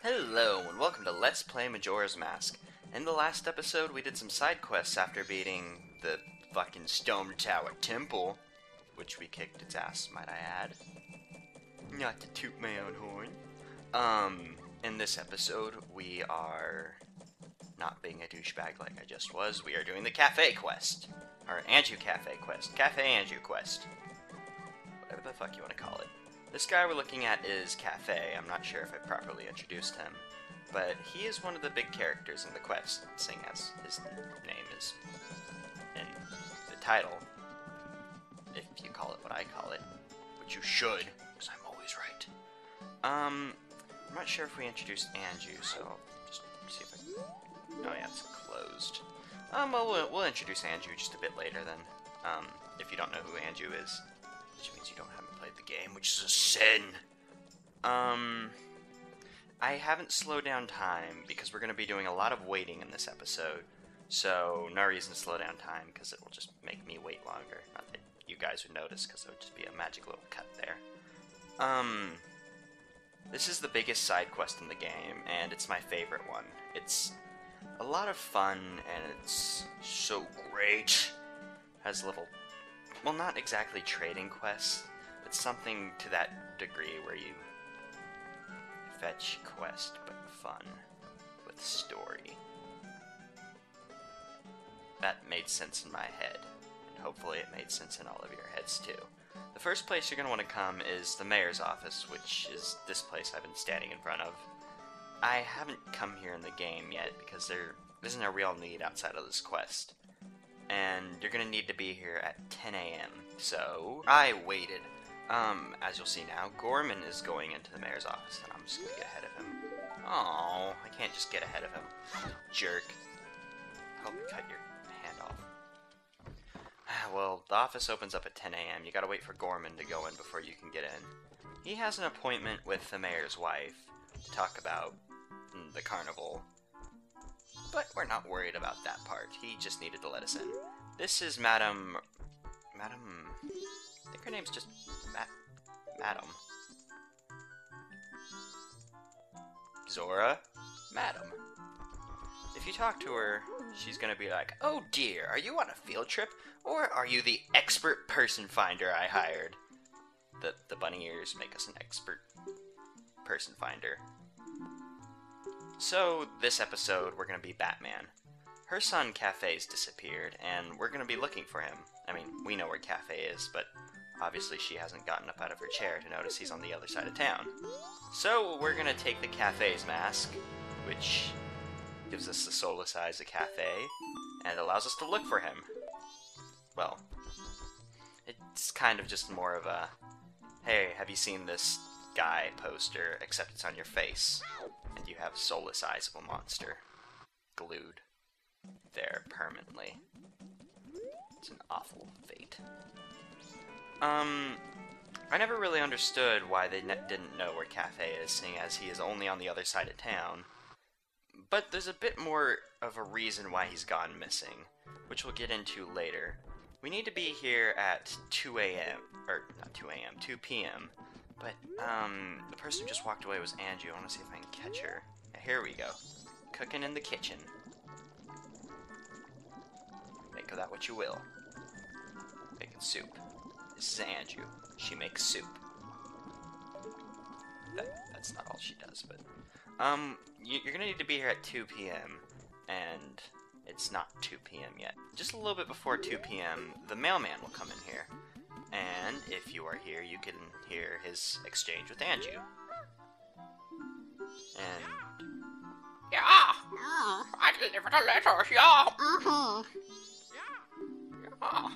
Hello, and welcome to Let's Play Majora's Mask. In the last episode, we did some side quests after beating the fucking Stone Tower Temple, which we kicked its ass, might I add. Not to toot my own horn. In this episode, we are not being a douchebag like I just was. We are doing the Cafe Quest. Or Anju Cafe Quest. Kafei-Anju Quest. Whatever the fuck you want to call it. This guy we're looking at is Kafei. I'm not sure if I properly introduced him, but he is one of the big characters in the quest, seeing as his name is in the title, if you call it what I call it, which you should, because I'm always right. I'm not sure if we introduced Anju, so just see if I... Oh yeah, it's closed. Well, we'll introduce Anju just a bit later then, if you don't know who Anju is. Which means you haven't played the game, which is a sin. I haven't slowed down time because we're going to be doing a lot of waiting in this episode. So, no reason to slow down time because it will just make me wait longer. Not that you guys would notice because it would just be a magic little cut there. This is the biggest side quest in the game, and it's my favorite one. It's a lot of fun, and it's so great. Has little... Well, not exactly trading quests, but something to that degree where you fetch quest, but fun, with story. That made sense in my head, and hopefully it made sense in all of your heads too. The first place you're going to want to come is the mayor's office, which is this place I've been standing in front of. I haven't come here in the game yet, because there isn't a real need outside of this quest. And you're gonna need to be here at 10 a.m. So, I waited. As you'll see now, Gorman is going into the mayor's office, and I'm just gonna get ahead of him. Oh, I can't just get ahead of him. Jerk. Help me cut your hand off. Well, the office opens up at 10 a.m. You gotta wait for Gorman to go in before you can get in. He has an appointment with the mayor's wife to talk about the carnival. But we're not worried about that part. He just needed to let us in. This is Madam... I think her name's just... Madam. Zora? Madam. If you talk to her, she's gonna be like, "Oh dear, are you on a field trip? Or are you the expert person finder I hired?" The bunny ears make us an expert person finder. So, this episode, we're going to be Batman. Her son, Kafei's disappeared, and we're going to be looking for him. I mean, we know where Kafei is, but obviously she hasn't gotten up out of her chair to notice he's on the other side of town. So, we're going to take the Kafei's mask, which gives us the solar size of Kafei, and allows us to look for him. Well, it's kind of just more of a, "Hey, have you seen this guy poster, except it's on your face, and you have a soulless eyes of a monster glued there permanently." It's an awful fate. I never really understood why they didn't know where Kafei is, seeing as he is only on the other side of town. But there's a bit more of a reason why he's gone missing, which we'll get into later. We need to be here at 2 a.m., or not 2 a.m., 2 p.m., but, the person who just walked away was Anju. I want to see if I can catch her. Here we go. Cooking in the kitchen. Make of that what you will. Making soup. This is Anju. She makes soup. That's not all she does, but... you're gonna need to be here at 2 p.m., and it's not 2 p.m. yet. Just a little bit before 2 p.m., the mailman will come in here. And if you are here, you can hear his exchange with Anju. And... Yeah, I delivered a letter, yeah, yeah.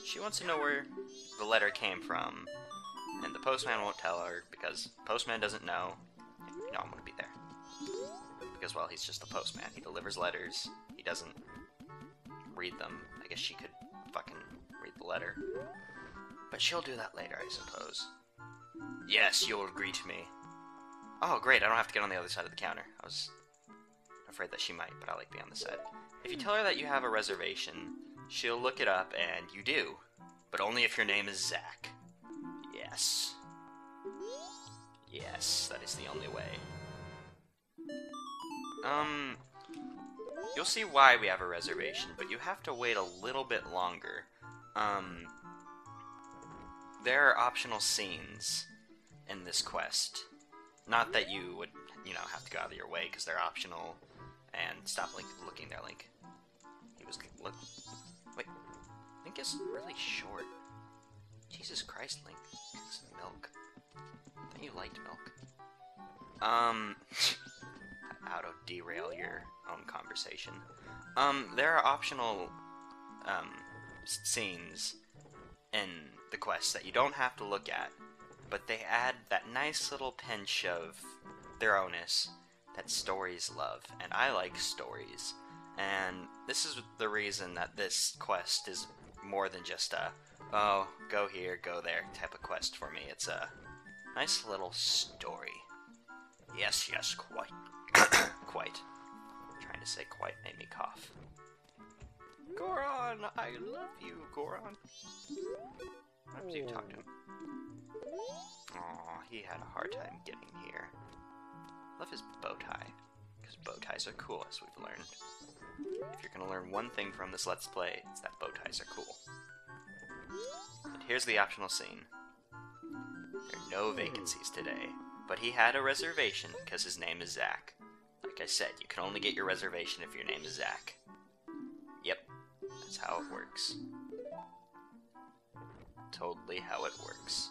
She wants to know where the letter came from, and the postman won't tell her, because Postman doesn't know. You know I'm gonna be there. Because, well, he's just a postman. He delivers letters. He doesn't read them. I guess she could fucking read the letter. But she'll do that later, I suppose. Yes, you'll greet me. Oh, great, I don't have to get on the other side of the counter. I was afraid that she might, but I like being on this side. If you tell her that you have a reservation, she'll look it up, and you do. But only if your name is Zach. Yes. Yes, that is the only way. You'll see why we have a reservation, but you have to wait a little bit longer. There are optional scenes in this quest. Not that you would, have to go out of your way, because they're optional. And stop looking there, Link. He was... Wait. Link is really short. Jesus Christ, Link. It's milk. I thought you liked milk. How to derail your own conversation. There are optional, scenes in the quest that you don't have to look at, but they add that nice little pinch of thoroughness that stories love, and I like stories. And this is the reason that this quest is more than just a, oh, go here, go there type of quest for me. It's a nice little story. Yes, quite. Quite. Trying to say quite made me cough. Goron, I love you, Goron. How did you talk to him? Aw, he had a hard time getting here. Love his bow tie, because bow ties are cool, as we've learned. If you're gonna learn one thing from this Let's Play, it's that bow ties are cool. And here's the optional scene. There are no vacancies today, but he had a reservation because his name is Zach. Like I said, you can only get your reservation if your name is Zach. Yep, that's how it works. Totally how it works.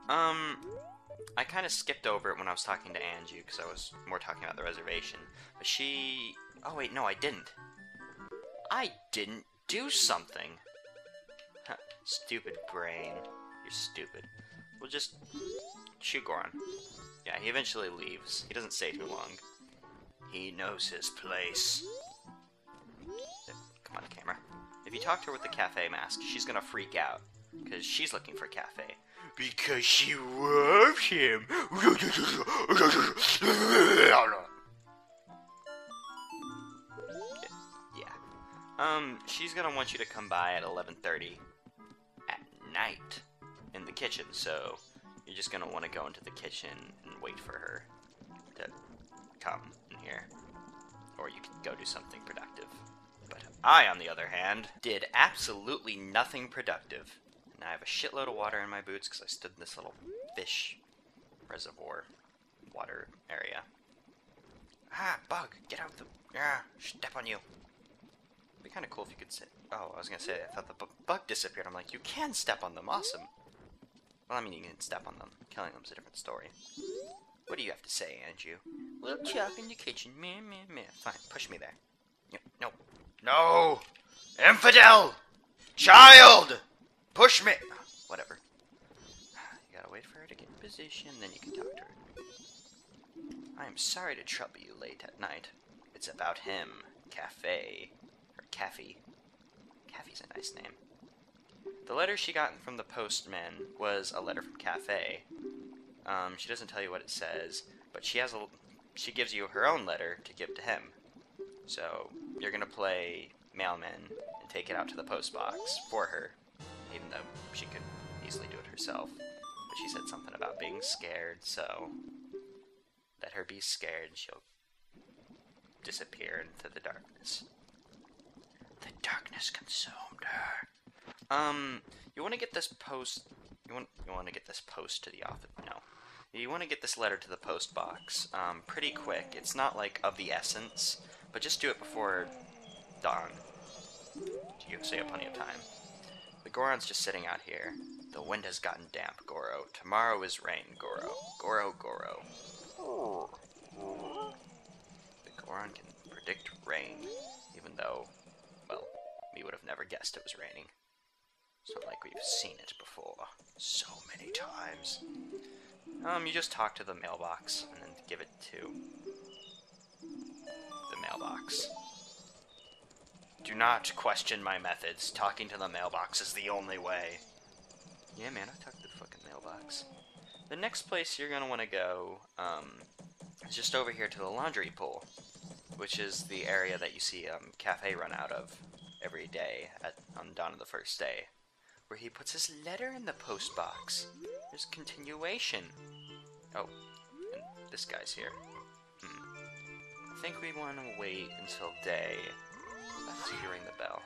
I kind of skipped over it when I was talking to Anju, because I was more talking about the reservation. But she... Oh wait, no, I didn't. I didn't do something! Huh, stupid brain. You're stupid. We'll just shoot Goron. Yeah, he eventually leaves. He doesn't stay too long. He knows his place. Come on, camera. If you talk to her with the Kafei mask, she's gonna freak out. Because she's looking for Kafei. Because she loves him! Yeah. She's gonna want you to come by at 11:30 at night in the kitchen, so you're just gonna want to go into the kitchen and wait for her to come in here. Or you can go do something productive. But I, on the other hand, did absolutely nothing productive. And I have a shitload of water in my boots because I stood in this little fish reservoir water area. Ah, bug! Get out of the... Ah, step on you. It'd be kind of cool if you could sit... Oh, I was gonna say, I thought the bug disappeared. I'm like, you can step on them, awesome. Well, I mean, you can step on them. Killing them's a different story. What do you have to say, Anju? We'll talk in the kitchen. Meh, meh, meh. Fine, push me there. No. No! Infidel! Child! Push me! Whatever. You gotta wait for her to get in position, then you can talk to her. I am sorry to trouble you late at night. It's about him. Kafei. Or Kafei. Kafei's a nice name. The letter she got from the postman was a letter from Kafei. She doesn't tell you what it says, but she gives you her own letter to give to him. So, you're gonna play mailman and take it out to the post box for her, even though she could easily do it herself. But she said something about being scared, so let her be scared and she'll disappear into the darkness. The darkness consumed her. You want to get this post... You want to get this post to the office... No. You want to get this letter to the post box pretty quick. It's not, like, of the essence, but just do it before dawn. So you have plenty of time. The Goron's just sitting out here. The wind has gotten damp, Goro. Tomorrow is rain, Goro. Goro. The Goron can predict rain, even though, well, we would have never guessed it was raining. It's not like we've seen it before so many times. You just talk to the mailbox and then give it to the mailbox. Do not question my methods. Talking to the mailbox is the only way. Yeah, man, I talked to the fucking mailbox. The next place you're gonna want to go is just over here to the laundry pool, which is the area that you see Kafei run out of every day on dawn of the first day, where he puts his letter in the post box. There's continuation. Oh, and this guy's here. I think we want to wait until day. That's you ring the bell.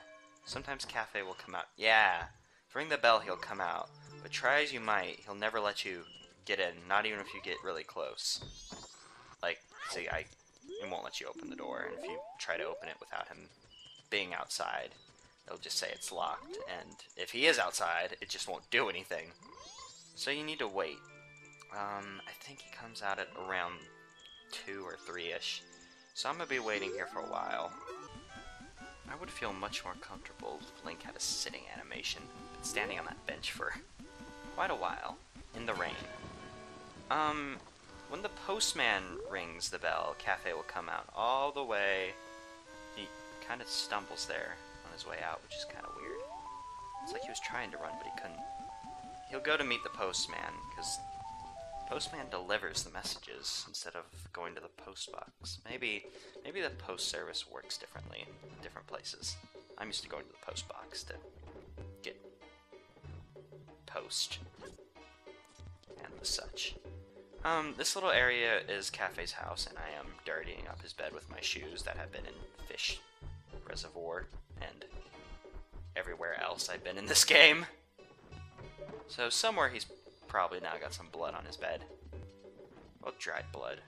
Sometimes Kafei will come out. Yeah! If you ring the bell, he'll come out. But try as you might, he'll never let you get in, not even if you get really close. Like, see, it won't let you open the door, and if you try to open it without him being outside, it'll just say it's locked, and if he is outside, it just won't do anything. So you need to wait. I think he comes out at around 2 or 3-ish, so I'm going to be waiting here for a while. I would feel much more comfortable if Link had a sitting animation, but standing on that bench for quite a while, in the rain. When the postman rings the bell, Kafei will come out all the way. He kind of stumbles there on his way out, which is kind of weird. It's like he was trying to run, but he couldn't. He'll go to meet the postman, because postman delivers the messages instead of going to the post box. Maybe the post service works differently in different places. I'm used to going to the post box to get post and the such. This little area is Kafei's house, and I am dirtying up his bed with my shoes that have been in fish reservoir and everywhere else I've been in this game. So somewhere he's probably now got some blood on his bed. Well, dried blood.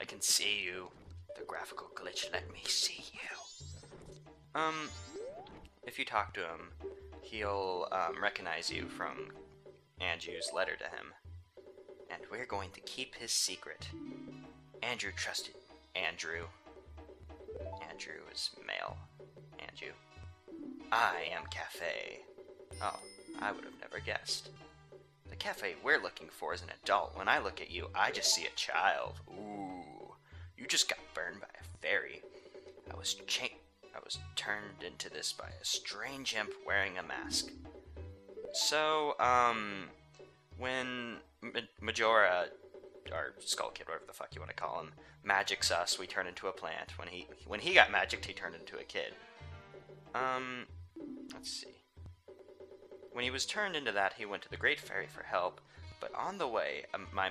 I can see you. The graphical glitch let me see you. If you talk to him, he'll recognize you from Anju's letter to him. And we're going to keep his secret. Andrew trusted Andrew. Andrew is male. Anju. I am Kafei. Oh, I would have never guessed. The Kafei we're looking for is an adult. When I look at you, I just see a child. Ooh, you just got burned by a fairy. I was turned into this by a strange imp wearing a mask. So, when Majora, or Skull Kid, whatever the fuck you want to call him, magics us, we turn into a plant. When he got magicked, he turned into a kid. Let's see. When he was turned into that, he went to the Great Fairy for help, but on the way, my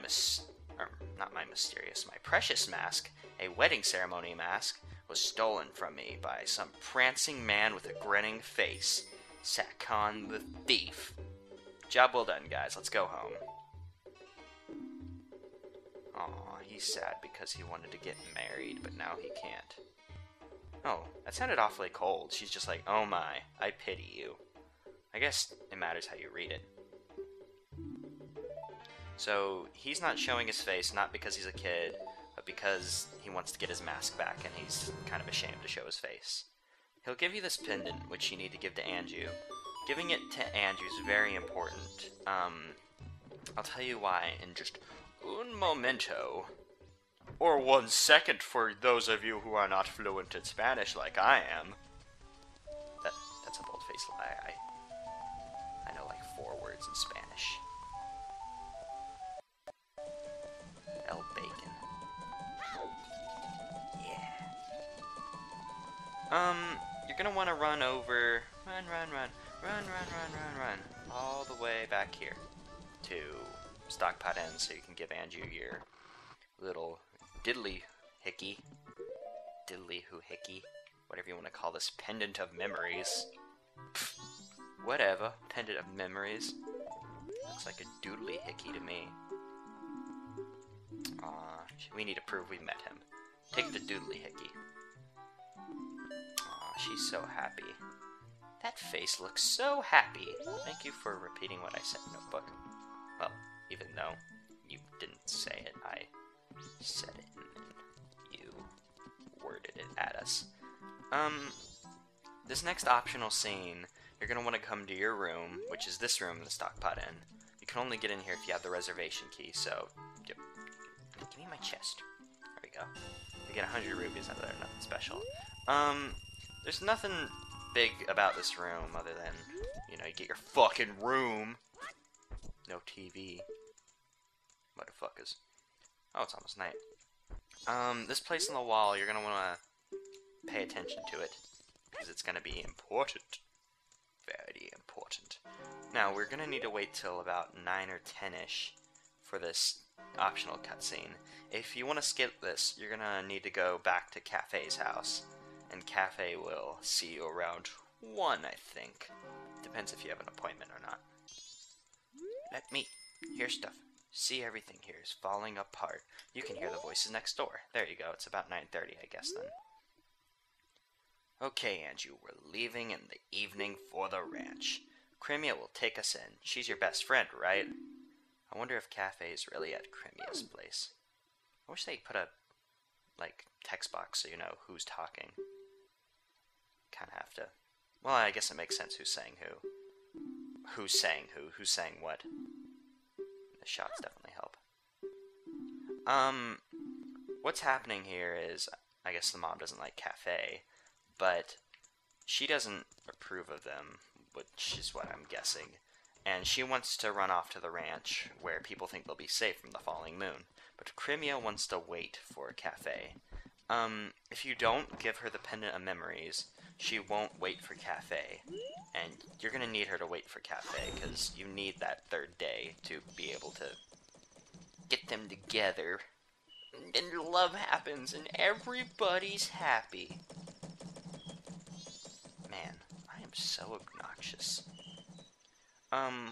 precious mask, a wedding ceremony mask, was stolen from me by some prancing man with a grinning face. Sakon the Thief. Job well done, guys. Let's go home. Aw, he's sad because he wanted to get married, but now he can't. Oh, that sounded awfully cold. She's just like, oh my, I pity you. I guess it matters how you read it. So, he's not showing his face, not because he's a kid, but because he wants to get his mask back, and he's kind of ashamed to show his face. He'll give you this pendant, which you need to give to Anju. Giving it to Anju is very important. I'll tell you why in just un momento. Or 1 second for those of you who are not fluent in Spanish like I am. That's a bold-faced lie. I know like 4 words in Spanish. El bacon. Yeah. You're gonna want to run all the way back here to Stockpot End so you can give Anju your little diddly hoohickey, whatever you want to call this, pendant of memories. Pfft, whatever, pendant of memories. Looks like a doodly hickey to me. We need to prove we met him. Take the doodly hickey. Aw, she's so happy. That face looks so happy. Thank you for repeating what I said, Notebook. Well, even though you didn't say it, I said it, and then you worded it at us. This next optional scene, you're going to want to come to your room, which is this room in the Stockpot Inn. You can only get in here if you have the reservation key, so give me my chest. There we go. You get 100 rubies out of there, nothing special. There's nothing big about this room other than, you know, you get your fucking room. No TV. Motherfuckers. Oh, it's almost night. This place on the wall, you're gonna wanna pay attention to it, because it's gonna be important. Very important. Now, we're gonna need to wait till about 9 or 10-ish for this optional cutscene. If you want to skip this, you're gonna need to go back to Kafei's house, and Kafei will see you around 1, I think. Depends if you have an appointment or not. Let me hear stuff. See, everything here is falling apart. You can hear the voices next door. There you go, it's about 9:30, I guess, then. Okay, Anju, we're leaving in the evening for the ranch. Crimea will take us in. She's your best friend, right? I wonder if Kafei is really at Crimea's place. I wish they put a, text box so you know who's talking. Kinda have to. Well, I guess it makes sense who's saying who. Who's saying who? Who's saying what? The shots definitely help. What's happening here is, I guess the mom doesn't like Kafei, but she doesn't approve of them, which is what I'm guessing. And she wants to run off to the ranch, where people think they'll be safe from the falling moon. But Crimea wants to wait for Kafei. If you don't give her the pendant of memories, she won't wait for Kafei. And you're gonna need her to wait for Kafei, because you need that 3rd day to be able to get them together. And love happens, and everybody's happy. Man, I am so obnoxious.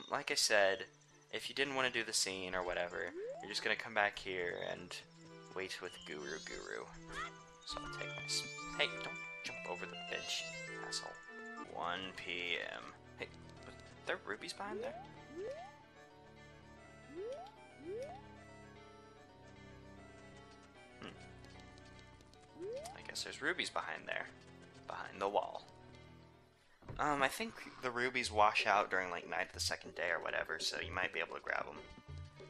Like I said, if you didn't want to do the scene or whatever, you're just gonna come back here and wait with Guru. So I'll take this. Hey, don't jump over the bench, asshole. 1 p.m. Hey, are there rubies behind there? I guess there's rubies behind there. Behind the wall. I think the rubies wash out during, night of the 2nd day or whatever, so you might be able to grab them.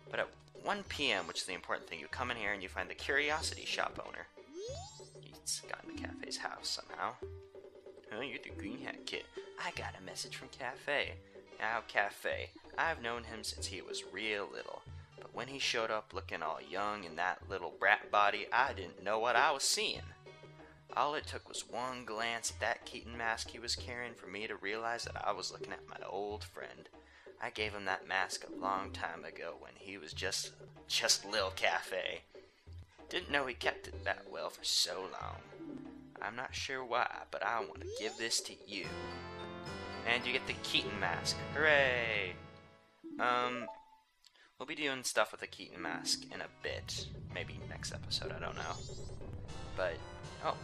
But at 1 p.m., which is the important thing, you come in here and you find the curiosity shop owner. He's gotten to Kafei's house somehow. Oh, you're the green hat kid. I got a message from Kafei. Now, Kafei, I've known him since he was real little. But when he showed up looking all young in that little brat body, I didn't know what I was seeing. All it took was one glance at that Keaton mask he was carrying for me to realize that I was looking at my old friend. I gave him that mask a long time ago when he was just Lil Kafei. Didn't know he kept it that well for so long. I'm not sure why, but I want to give this to you. And you get the Keaton mask. Hooray! We'll be doing stuff with the Keaton mask in a bit. Maybe next episode, I don't know. But, oh.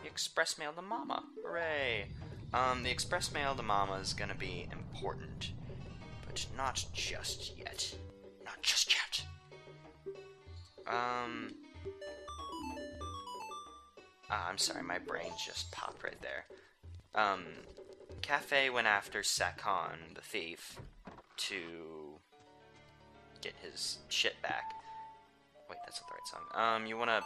The express mail to Mama. Hooray! The express mail to Mama is gonna be important. But not just yet. Not just yet. I'm sorry, my brain just popped right there. Kafei went after Sakon, the thief, to get his shit back. Wait, that's not the right song. You wanna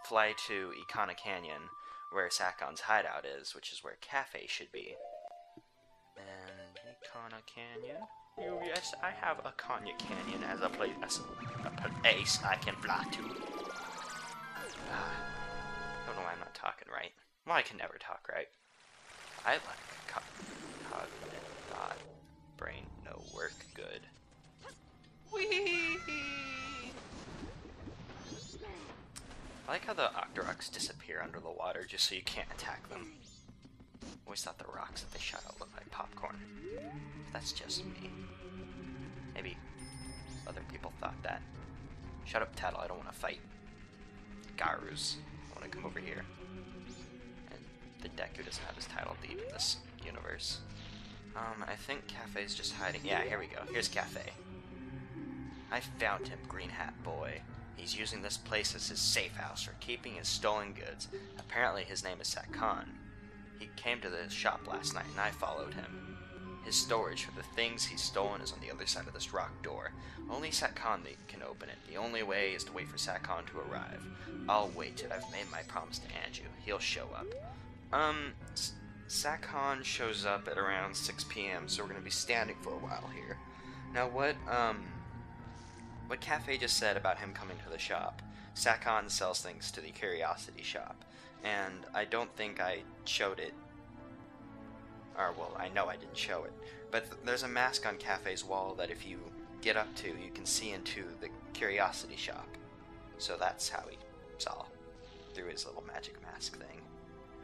fly to Ikana Canyon, where Sakon's hideout is, which is where Kafei should be. And Ikana Canyon? Oh, yes, I have Ikana Canyon as a place I can fly to. Don't know why I'm not talking right. Well, I can never talk right. I like cognitive thought. Brain, no work, good. Whee! I like how the Octoroks disappear under the water just so you can't attack them. Always thought the rocks that they shot out looked like popcorn. But that's just me. Maybe other people thought that. Shut up, Tattle, I don't want to fight. Garus, I want to come over here. And the Deku doesn't have his title deed in this universe. I think Kafei's just hiding. Yeah, here we go. Here's Kafei. I found him, Green Hat Boy. He's using this place as his safe house for keeping his stolen goods. Apparently his name is Sakon. He came to the shop last night and I followed him. His storage for the things he's stolen is on the other side of this rock door. Only Sakon can open it. The only way is to wait for Sakon to arrive. I'll wait. I've made my promise to Anju. He'll show up. Sakon shows up at around 6 p.m., so we're gonna be standing for a while here. Now what Kafei just said about him coming to the shop, Sakon sells things to the curiosity shop, and I don't think I showed it. Or, well, I know I didn't show it, but there's a mask on Kafei's wall that if you get up to, you can see into the curiosity shop. So that's how he saw, through his little magic mask thing.